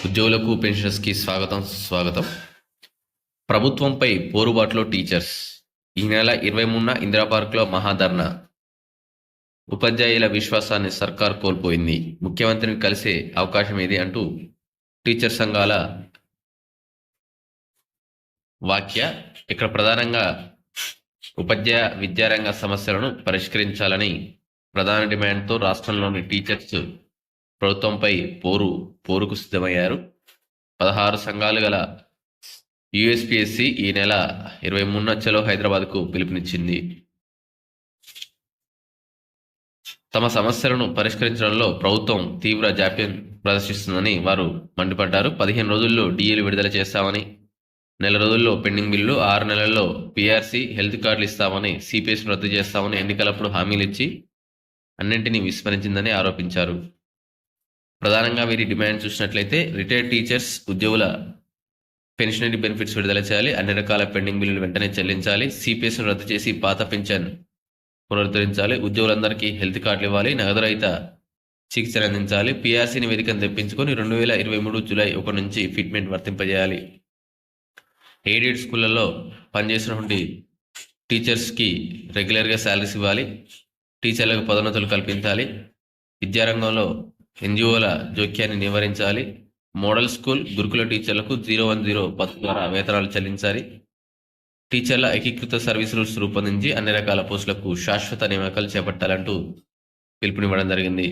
ఉద్యోగులకు పెన్షనర్స్కి స్వాగతం. ప్రభుత్వంపై పోరుబాటులో టీచర్స్. ఈ నెల 23న ఇందిరా పార్క్లో మహాధర్నా. ఉపాధ్యాయుల విశ్వాసాన్ని సర్కార్ కోల్పోయింది. ముఖ్యమంత్రిని కలిసే అవకాశం ఏది అంటూ టీచర్ సంఘాల వాక్య. ఇక్కడ ప్రధానంగా విద్యారంగ సమస్యలను పరిష్కరించాలని ప్రధాన డిమాండ్తో రాష్ట్రంలోని టీచర్స్ ప్రభుత్వంపై పోరుకు సిద్ధమయ్యారు. 16 సంఘాలు గల యూఎస్పీఎస్సీ ఈ నెల 23న చలో హైదరాబాద్కు పిలుపునిచ్చింది. తమ సమస్యలను పరిష్కరించడంలో ప్రభుత్వం తీవ్ర జాప్యం ప్రదర్శిస్తుందని వారు మండిపడ్డారు. 15 రోజుల్లో డిఏలు విడుదల చేస్తామని, నెల రోజుల్లో పెండింగ్ బిల్లు, 6 నెలల్లో పీఆర్సీ, హెల్త్ కార్డులు ఇస్తామని, సిపిఎస్ రద్దు చేస్తామని ఎన్నికలప్పుడు హామీలు ఇచ్చి అన్నింటినీ విస్మరించిందని ఆరోపించారు. ప్రధానంగా వీరి డిమాండ్ చూసినట్లయితే రిటైర్డ్ టీచర్స్ ఉద్యోగుల పెన్షనరీ బెనిఫిట్స్ విడుదల చేయాలి, అన్ని రకాల పెండింగ్ బిల్లులు వెంటనే చెల్లించాలి, సిపిఎస్ను రద్దు చేసి పాత పింఛన్ పునరుద్ధరించాలి, ఉద్యోగులందరికీ హెల్త్ కార్డులు ఇవ్వాలి, నగదు రహిత చికిత్సలు అందించాలి, పీఆర్సీ నివేదికను తెప్పించుకొని 2023 జూలై 1 నుంచి ఫిట్మెంట్ వర్తింపజేయాలి. ఎయిడెడ్ స్కూళ్లలో పనిచేసినటువంటి టీచర్స్కి రెగ్యులర్గా శాలరీస్ ఇవ్వాలి, టీచర్లకు పదోన్నతులు కల్పించాలి, విద్యారంగంలో ఎన్జిఓల జోక్యాన్ని నివారించాలి, మోడల్ స్కూల్, గురుకుల టీచర్లకు 010 పథకం ద్వారా వేతనాలు చెల్లించాలి, టీచర్ల ఏకీకృత సర్వీస్ రూల్స్ రూపొందించి అన్ని రకాల పోస్టులకు శాశ్వత నియామకాలు చేపట్టాలంటూ పిలుపునివ్వడం జరిగింది.